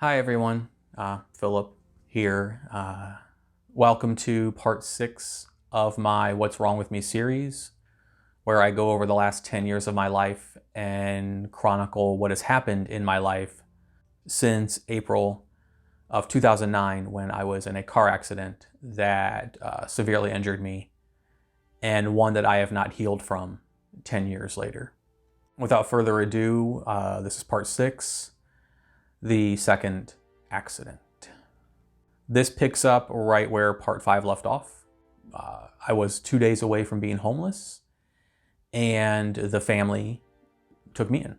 Hi everyone, Philip here. Welcome to part 6 of my What's Wrong With Me series, where I go over the last 10 years of my life and chronicle what has happened in my life since April of 2009 when I was in a car accident that severely injured me, and one that I have not healed from 10 years later. Without further ado, this is part 6. The second accident. This picks up right where part 5 left off. I was 2 days away from being homeless, and the family took me in.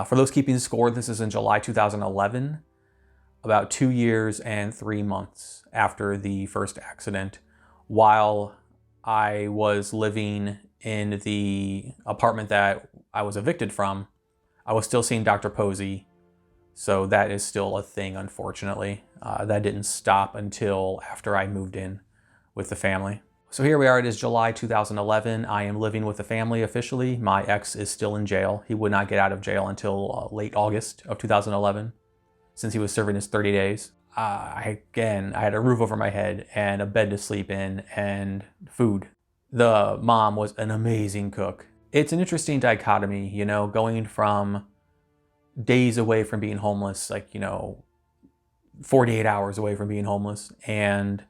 For those keeping score, this is in July 2011, about 2 years and 3 months after the first accident, while I was living in the apartment that I was evicted from. I was still seeing Dr. Posey. So that is still a thing, unfortunately. That didn't stop until after I moved in with the family. So here we are, it is July 2011. I am living with the family officially. My ex is still in jail. He would not get out of jail until late August of 2011, since he was serving his 30 days. I had a roof over my head and a bed to sleep in and food. The mom was an amazing cook. It's an interesting dichotomy, you know, going from days away from being homeless, 48 hours away from being homeless, and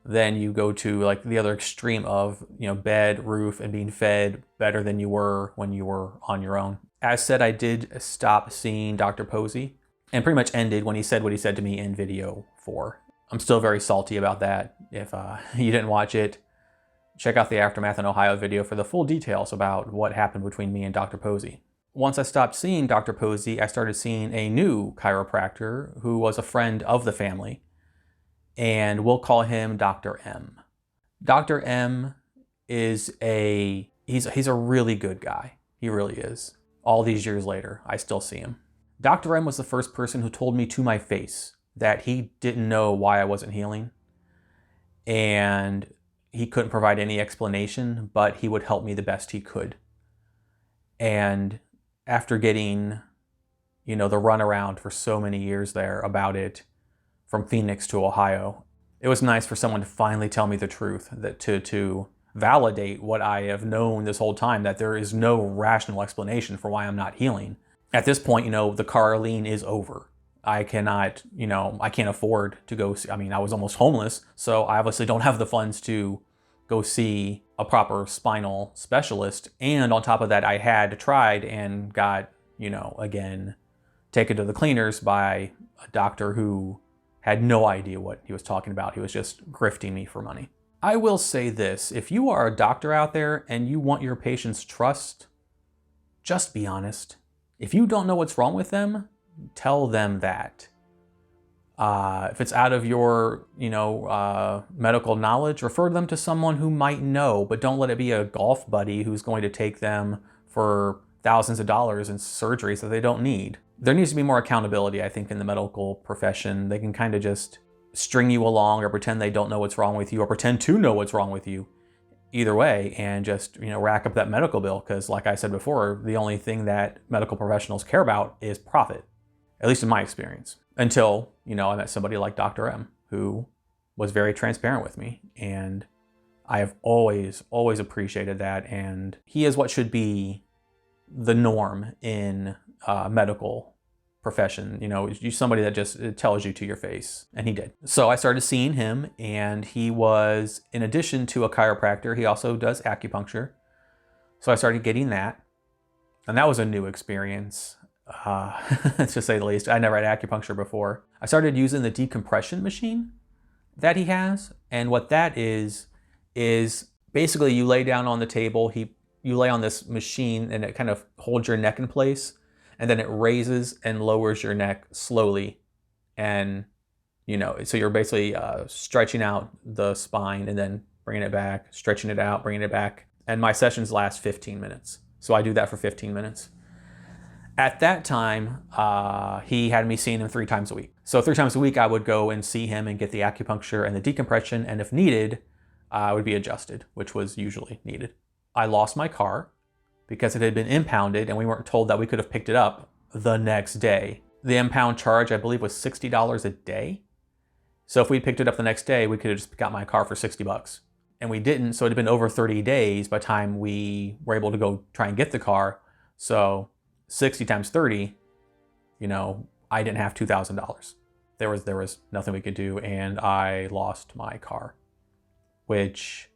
then you go to like the other extreme of, bed, roof, and being fed better than you were when you were on your own. As said, I did stop seeing Dr. Posey and pretty much ended when he said what he said to me in video 4. I'm still very salty about that. If you didn't watch it, check out the Aftermath in Ohio video for the full details about what happened between me and Dr. Posey. Once I stopped seeing Dr. Posey, I started seeing a new chiropractor who was a friend of the family, and we'll call him Dr. M. Dr. M is he's a really good guy. He really is. All these years later, I still see him. Dr. M was the first person who told me to my face that he didn't know why I wasn't healing, and he couldn't provide any explanation, but he would help me the best he could. And after getting, the runaround for so many years there about it, from Phoenix to Ohio, it was nice for someone to finally tell me the truth, that to validate what I have known this whole time, that there is no rational explanation for why I'm not healing. At this point, the car lien is over. I cannot, I can't afford to go see, I was almost homeless, so I obviously don't have the funds to go see a proper spinal specialist. And on top of that, I had tried and got, again, taken to the cleaners by a doctor who had no idea what he was talking about. He was just grifting me for money. I will say this, if you are a doctor out there and you want your patients' trust, just be honest. If you don't know what's wrong with them, tell them that. If it's out of your, medical knowledge, refer them to someone who might know, but don't let it be a golf buddy who's going to take them for thousands of dollars in surgeries that they don't need. There needs to be more accountability, I think, in the medical profession. They can kind of just string you along or pretend they don't know what's wrong with you or pretend to know what's wrong with you. Either way, and just, rack up that medical bill, because like I said before, the only thing that medical professionals care about is profit, at least in my experience. Until, I met somebody like Dr. M, who was very transparent with me. And I have always appreciated that. And he is what should be the norm in medical profession. You're somebody that just tells you to your face. And he did. So I started seeing him, and he was, in addition to a chiropractor, he also does acupuncture. So I started getting that. And that was a new experience. To say the least. I never had acupuncture before. I started using the decompression machine that he has. And what that is basically you lay down on the table, you lay on this machine, and it kind of holds your neck in place, and then it raises and lowers your neck slowly. And, so you're basically stretching out the spine and then bringing it back, stretching it out, bringing it back. And my sessions last 15 minutes. So I do that for 15 minutes. At that time, he had me seeing him 3 times a week. So 3 times a week, I would go and see him and get the acupuncture and the decompression. And if needed, I would be adjusted, which was usually needed. I lost my car because it had been impounded and we weren't told that we could have picked it up the next day. The impound charge, I believe, was $60 a day. So if we picked it up the next day, we could have just got my car for 60 bucks. And we didn't, so it had been over 30 days by the time we were able to go try and get the car. So 60 times 30, you know, I didn't have $2,000. There was nothing we could do, and I lost my car, which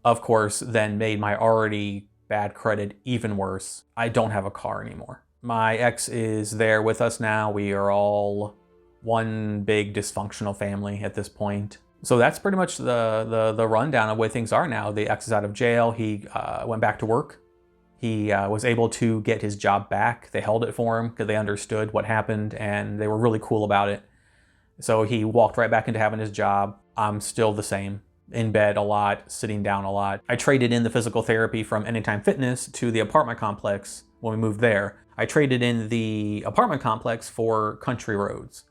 of course then made my already bad credit even worse. I don't have a car anymore. My ex is there with us now. We are all one big dysfunctional family at this point. So that's pretty much the rundown of where things are now. The ex is out of jail. He went back to work. He was able to get his job back. They held it for him because they understood what happened and they were really cool about it. So he walked right back into having his job. I'm still the same. In bed a lot, sitting down a lot. I traded in the physical therapy from Anytime Fitness to the apartment complex when we moved there. I traded in the apartment complex for country roads.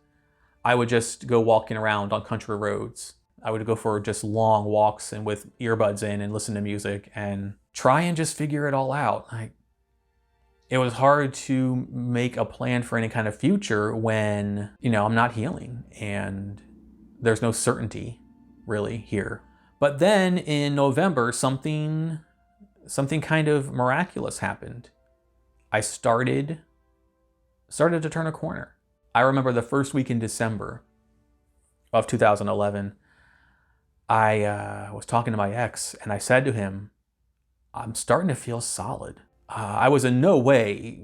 I would just go walking around on country roads. I would go for just long walks and with earbuds in and listen to music and try and just figure it all out. It was hard to make a plan for any kind of future when, you know, I'm not healing and there's no certainty really here. But then in November, something kind of miraculous happened. I started to turn a corner. I remember the first week in December of 2011, I was talking to my ex and I said to him, I'm starting to feel solid. I was in no way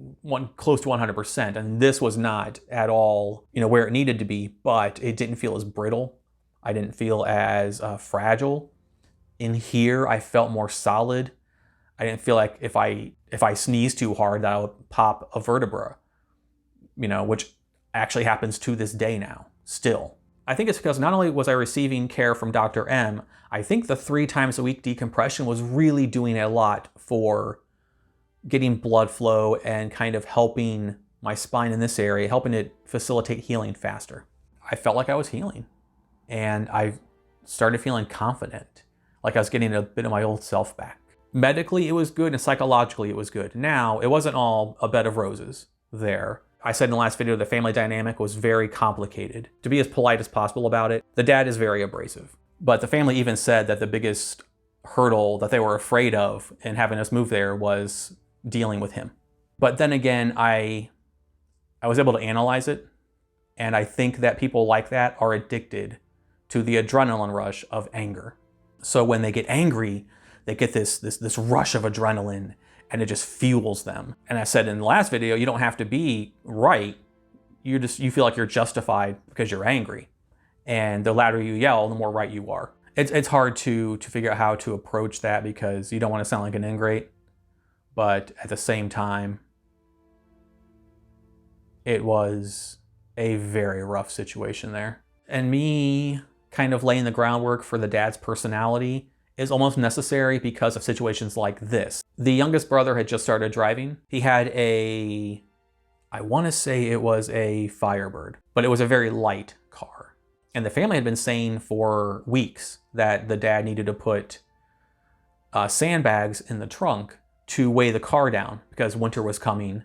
close to 100%, and this was not at all, you know, where it needed to be, but it didn't feel as brittle. I didn't feel as fragile. In here, I felt more solid. I didn't feel like if I sneezed too hard that I would pop a vertebra, you know, which actually happens to this day now, still. I think it's because not only was I receiving care from Dr. M, I think the 3 times a week decompression was really doing a lot for getting blood flow and kind of helping my spine in this area, helping it facilitate healing faster. I felt like I was healing. And I started feeling confident, like I was getting a bit of my old self back. Medically, it was good, and psychologically, it was good. Now, it wasn't all a bed of roses there. I said in the last video, the family dynamic was very complicated. To be as polite as possible about it, the dad is very abrasive. But the family even said that the biggest hurdle that they were afraid of in having us move there was dealing with him. But then again, I was able to analyze it, and I think that people like that are addicted to the adrenaline rush of anger. So when they get angry, they get this rush of adrenaline and it just fuels them. And I said in the last video, you don't have to be right. You feel like you're justified because you're angry. And the louder you yell, the more right you are. It's hard to figure out how to approach that because you don't want to sound like an ingrate. But at the same time, it was a very rough situation there. And me kind of laying the groundwork for the dad's personality is almost necessary because of situations like this. The youngest brother had just started driving. He had I want to say it was a Firebird, but it was a very light car. And the family had been saying for weeks that the dad needed to put sandbags in the trunk to weigh the car down because winter was coming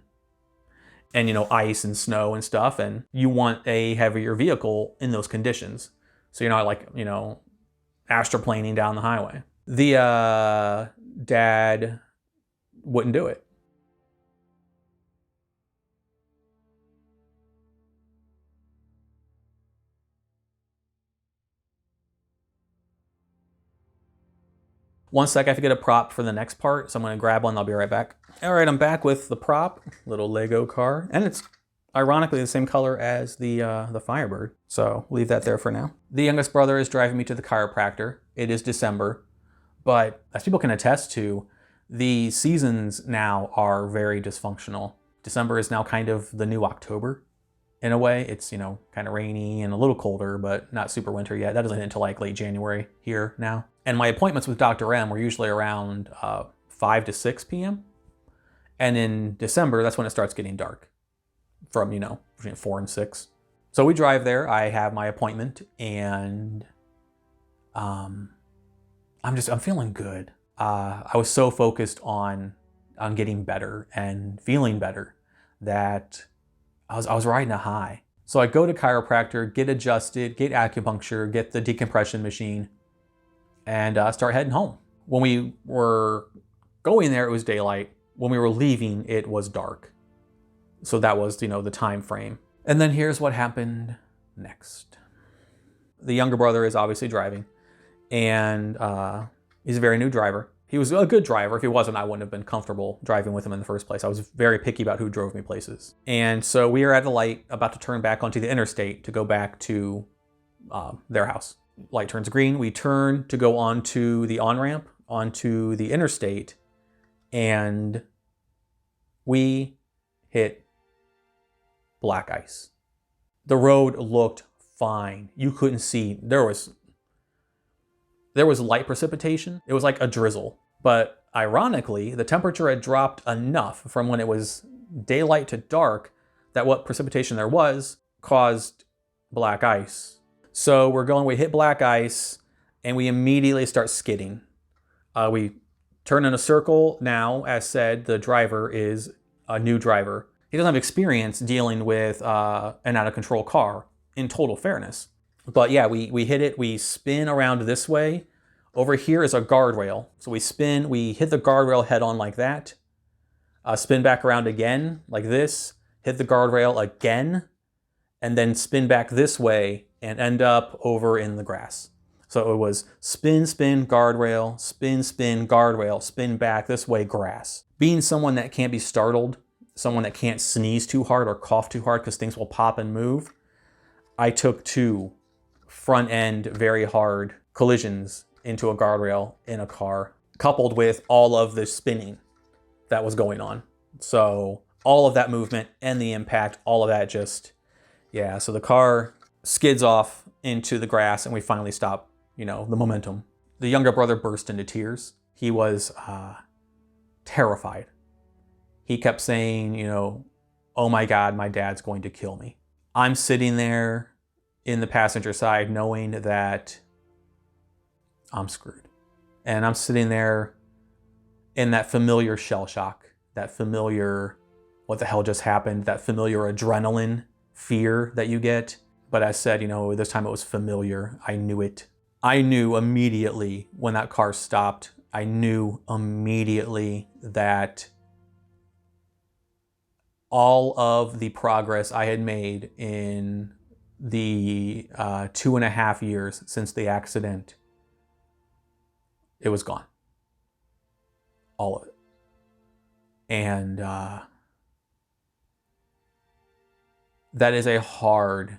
and, you know, ice and snow and stuff. And you want a heavier vehicle in those conditions. So you're not like, you know, astroplaning down the highway. The dad wouldn't do it. One sec, I have to get a prop for the next part, so I'm gonna grab one, I'll be right back. All right, I'm back with the prop, little Lego car, and it's ironically the same color as the Firebird, so leave that there for now. The youngest brother is driving me to the chiropractor. It is December, but as people can attest to, the seasons now are very dysfunctional. December is now kind of the new October in a way. It's, you know, kind of rainy and a little colder, but not super winter yet. That doesn't hit until like late January here now. And my appointments with Dr. M were usually around 5 to 6 p.m. And in December, that's when it starts getting dark from, you know, between 4 and 6. So we drive there, I have my appointment, and I'm feeling good. I was so focused on getting better and feeling better that I was riding a high. So I go to chiropractor, get adjusted, get acupuncture, get the decompression machine, and start heading home. When we were going there, it was daylight. When we were leaving, it was dark. So that was, the time frame. And then here's what happened next. The younger brother is obviously driving, and he's a very new driver. He was a good driver. If he wasn't, I wouldn't have been comfortable driving with him in the first place. I was very picky about who drove me places. And so we are at a light, about to turn back onto the interstate to go back to their house. Light turns green. We turn to go onto the on-ramp, onto the interstate, and we hit black ice. The road looked fine. You couldn't see. There was light precipitation. It was like a drizzle. But ironically, the temperature had dropped enough from when it was daylight to dark that what precipitation there was caused black ice. So we hit black ice, and we immediately start skidding. We turn in a circle now. As said, the driver is a new driver. He doesn't have experience dealing with an out-of-control car, in total fairness. But yeah, we hit it. We spin around this way. Over here is a guardrail. So we spin, we hit the guardrail head on like that. Spin back around again like this. Hit the guardrail again. And then spin back this way and end up over in the grass. So it was spin, spin, guardrail, spin, guardrail, spin back this way, grass. Being someone that can't be startled, someone that can't sneeze too hard or cough too hard because things will pop and move, I took 2 front end very hard collisions into a guardrail in a car, coupled with all of the spinning that was going on. So all of that movement and the impact, all of that so the car skids off into the grass, and we finally stop, the momentum. The younger brother burst into tears. He was terrified. He kept saying, oh my God, my dad's going to kill me. I'm sitting there in the passenger side knowing that I'm screwed. And I'm sitting there in that familiar shell shock, that familiar, what the hell just happened, that familiar adrenaline fear that you get. But as said, this time it was familiar. I knew it. I knew immediately when that car stopped, I knew immediately that all of the progress I had made in the 2.5 years since the accident, it was gone. All of it. And that is a hard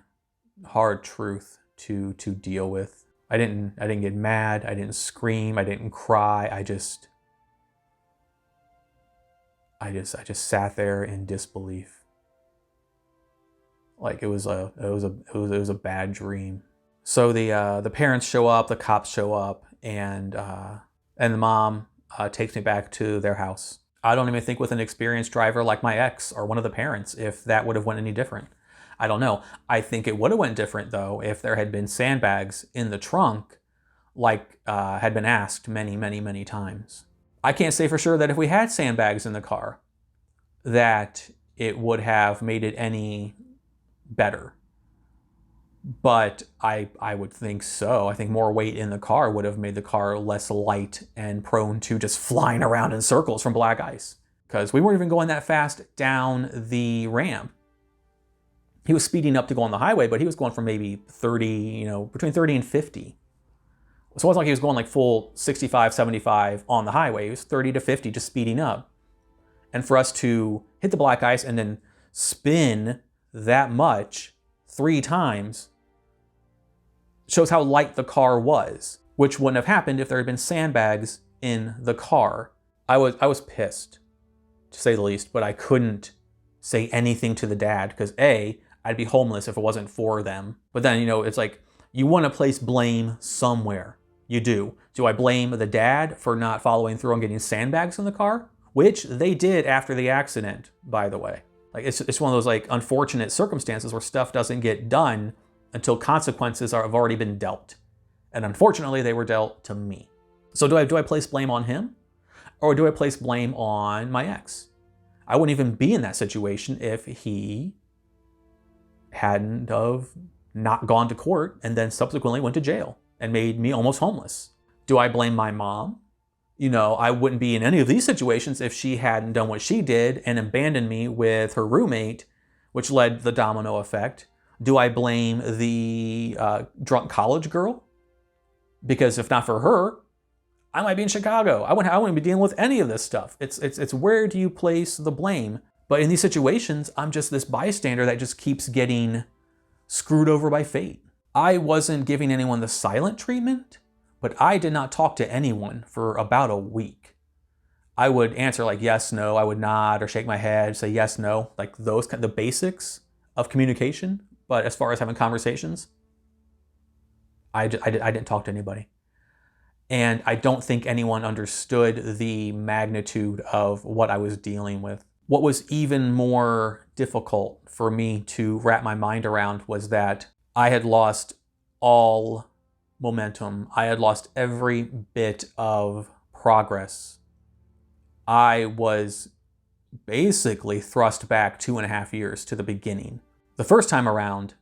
truth to deal with. I didn't get mad. I didn't scream. I didn't cry. I just sat there in disbelief. Like it was a bad dream. So the parents show up, the cops show up, and the mom takes me back to their house. I don't even think with an experienced driver like my ex or one of the parents if that would have went any different. I don't know. I think it would have went different though if there had been sandbags in the trunk, like had been asked many, many, many times. I can't say for sure that if we had sandbags in the car, that it would have made it any better. But I would think so. I think more weight in the car would have made the car less light and prone to just flying around in circles from black ice. Because we weren't even going that fast down the ramp. He was speeding up to go on the highway, but he was going from maybe 30, between 30 and 50. So it wasn't like he was going like full 65, 75 on the highway. He was 30 to 50 just speeding up. And for us to hit the black ice and then spin that much 3 times shows how light the car was, which wouldn't have happened if there had been sandbags in the car. I was pissed, to say the least, but I couldn't say anything to the dad because A, I'd be homeless if it wasn't for them. But then, it's like you want to place blame somewhere. You do. Do I blame the dad for not following through on getting sandbags in the car? Which they did after the accident, by the way. Like it's one of those like unfortunate circumstances where stuff doesn't get done until consequences have already been dealt. And unfortunately, they were dealt to me. So do I place blame on him? Or do I place blame on my ex? I wouldn't even be in that situation if he hadn't have not gone to court and then subsequently went to jail and made me almost homeless. Do I blame my mom? I wouldn't be in any of these situations if she hadn't done what she did and abandoned me with her roommate, which led to the domino effect. Do I blame the drunk college girl? Because if not for her, I might be in Chicago. I wouldn't be dealing with any of this stuff. It's where do you place the blame? But in these situations, I'm just this bystander that just keeps getting screwed over by fate. I wasn't giving anyone the silent treatment, but I did not talk to anyone for about a week. I would answer like yes, no, I would nod or shake my head, say yes, no, like those kind of the basics of communication. But as far as having conversations, I didn't talk to anybody. And I don't think anyone understood the magnitude of what I was dealing with. What was even more difficult for me to wrap my mind around was that I had lost all momentum. I had lost every bit of progress. I was basically thrust back 2.5 years to the beginning. The first time around,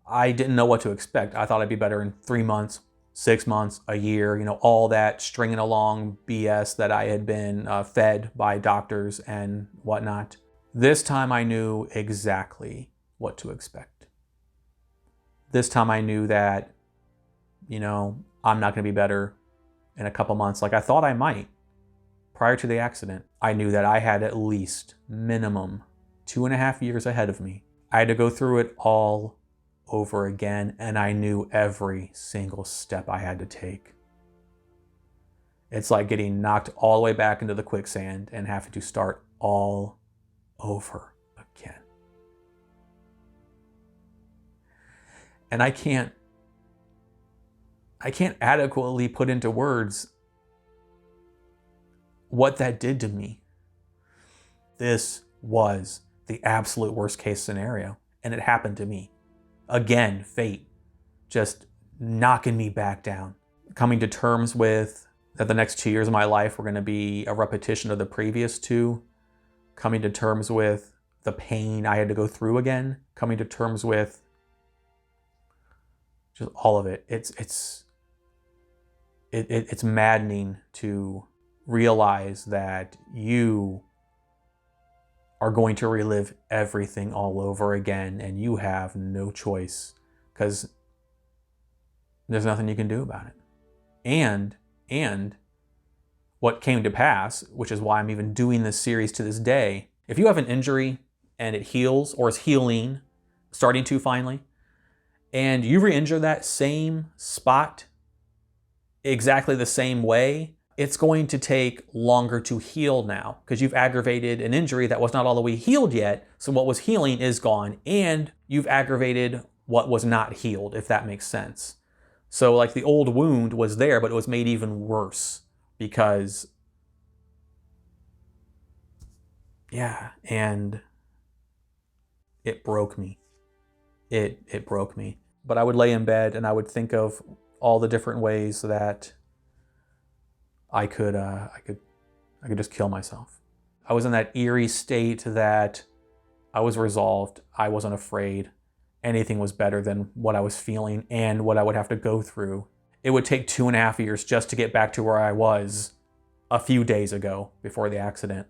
I didn't know what to expect. I thought I'd be better in 3 months, 6 months, a year, all that stringing along BS that I had been fed by doctors and whatnot. This time I knew exactly what to expect. This time I knew that, I'm not going to be better in a couple months like I thought I might. Prior to the accident, I knew that I had at least minimum 2.5 years ahead of me. I had to go through it all over again, and I knew every single step I had to take. It's like getting knocked all the way back into the quicksand and having to start all over again. And I can't adequately put into words what that did to me. This was the absolute worst case scenario, and it happened to me. Again, fate just knocking me back down. Coming to terms with that the next 2 years of my life were going to be a repetition of the previous 2. Coming to terms with the pain I had to go through again. Coming to terms with just all of it. It's maddening to realize that you are going to relive everything all over again, and you have no choice because there's nothing you can do about it. And what came to pass, which is why I'm even doing this series to this day, if you have an injury and it heals or is healing, starting to finally, and you re-injure that same spot exactly the same way, it's going to take longer to heal now because you've aggravated an injury that was not all the way healed yet. So what was healing is gone, and you've aggravated what was not healed, if that makes sense. So like the old wound was there, but it was made even worse because, and it broke me. It broke me. But I would lay in bed and I would think of all the different ways that I could just kill myself. I was in that eerie state that I was resolved. I wasn't afraid. Anything was better than what I was feeling and what I would have to go through. It would take 2.5 years just to get back to where I was a few days ago before the accident.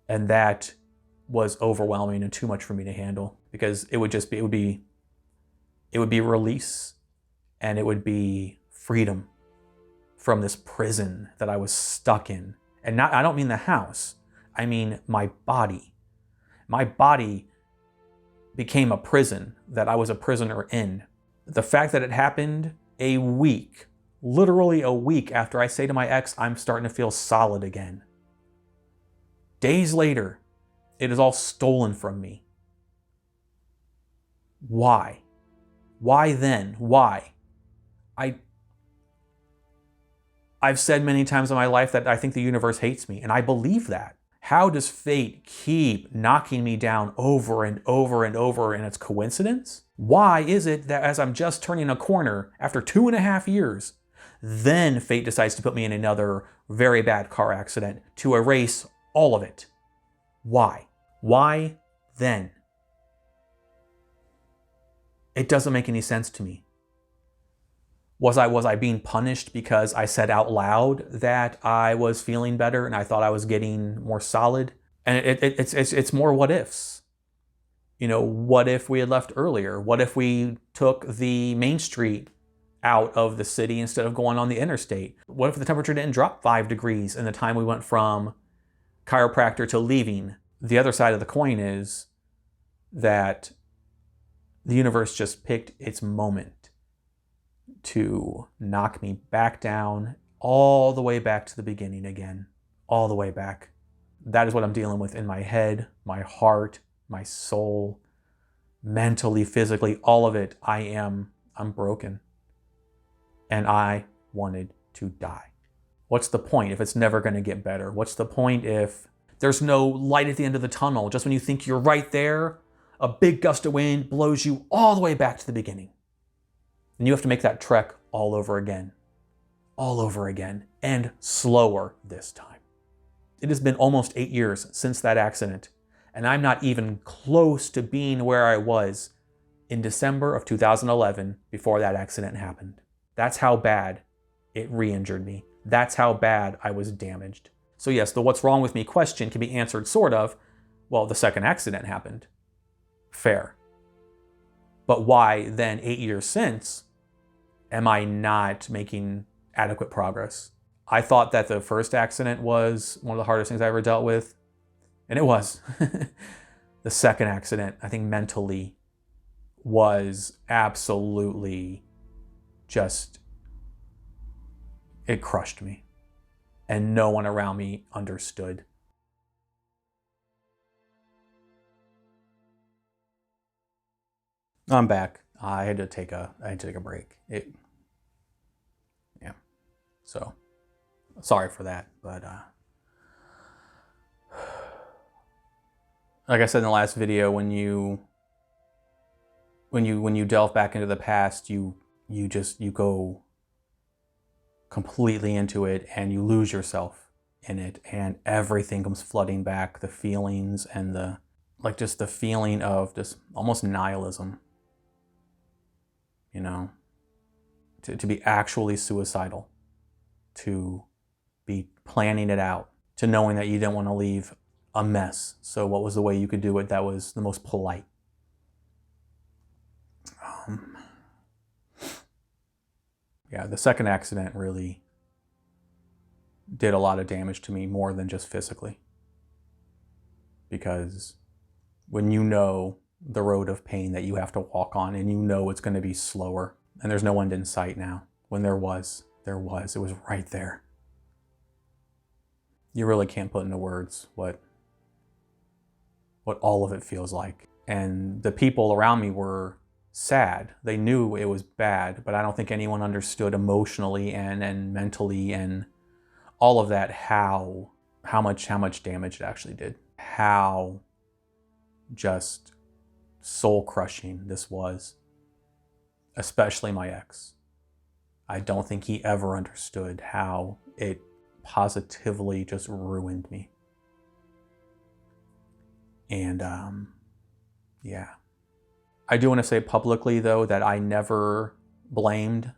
And that was overwhelming and too much for me to handle because it would be release, and it would be freedom from this prison that I was stuck in. And I don't mean the house. I mean my body. My body became a prison that I was a prisoner in. The fact that it happened a week, literally a week after I say to my ex, I'm starting to feel solid again. Days later, it is all stolen from me. Why? Why then? Why? I've said many times in my life that I think the universe hates me, and I believe that. How does fate keep knocking me down over and over and over, and it's coincidence? Why is it that as I'm just turning a corner after 2.5 years, then fate decides to put me in another very bad car accident to erase all of it? Why? Why then? It doesn't make any sense to me. Was I being punished because I said out loud that I was feeling better and I thought I was getting more solid? And it's more what ifs. You know, what if we had left earlier? What if we took the main street out of the city instead of going on the interstate? What if the temperature didn't drop 5 degrees in the time we went from chiropractor to leaving? The other side of the coin is that the universe just picked its moment to knock me back down, all the way back to the beginning again, all the way back. That is what I'm dealing with in my head, my heart, my soul, mentally, physically, all of it. I'm broken. And I wanted to die. What's the point if it's never going to get better? What's the point if there's no light at the end of the tunnel? Just when you think you're right there, a big gust of wind blows you all the way back to the beginning. And you have to make that trek all over again, and slower this time. It has been almost 8 years since that accident, and I'm not even close to being where I was in December of 2011 before that accident happened. That's how bad it re-injured me. That's how bad I was damaged. So yes, the what's wrong with me question can be answered sort of, well, the second accident happened. Fair. But why then 8 years since am I not making adequate progress? I thought that the first accident was one of the hardest things I ever dealt with, and it was. The second accident, I think mentally, was absolutely just, it crushed me. And no one around me understood. I'm back. I had to take a break. Yeah. So sorry for that, but like I said in the last video, when you delve back into the past, you go completely into it and you lose yourself in it, and everything comes flooding back, the feelings and the feeling of just almost nihilism. You know, to be actually suicidal, to be planning it out, to knowing that you didn't want to leave a mess. So what was the way you could do it that was the most polite? Yeah, the second accident really did a lot of damage to me, more than just physically. Because when you know the road of pain that you have to walk on, and you know it's going to be slower, and there's no end in sight now. When there was, it was right there. You really can't put into words what all of it feels like. And the people around me were sad. They knew it was bad, but I don't think anyone understood emotionally and mentally and all of that how much damage it actually did. How just soul-crushing this was, especially my ex. I don't think he ever understood how it positively just ruined me. And yeah. I do want to say publicly, though, that I never blamed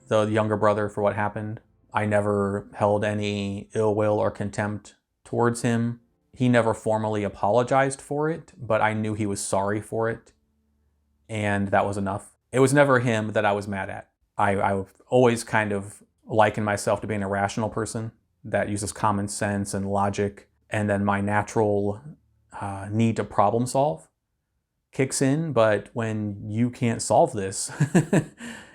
the younger brother for what happened. I never held any ill will or contempt towards him. He never formally apologized for it, but I knew he was sorry for it, and that was enough. It was never him that I was mad at. I always kind of liken myself to being a rational person that uses common sense and logic, and then my natural need to problem solve kicks in. But when you can't solve this,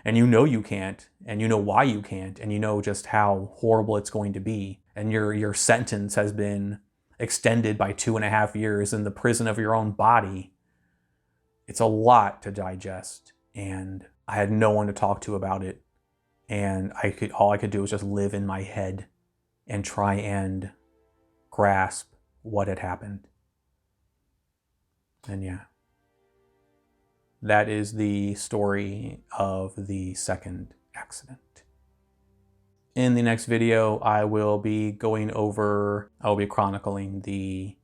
and you know you can't, and you know why you can't, and you know just how horrible it's going to be, and your sentence has been extended by 2.5 years in the prison of your own body, it's a lot to digest. And I had no one to talk to about it. And all I could do was just live in my head and try and grasp what had happened. And yeah, that is the story of the second accident. In the next video, I will be chronicling the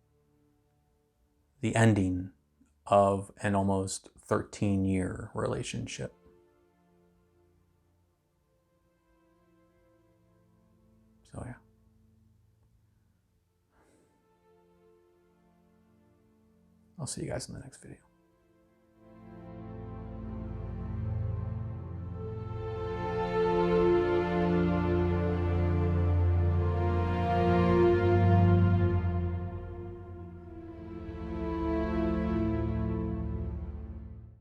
ending of an almost 13-year relationship. So yeah. I'll see you guys in the next video.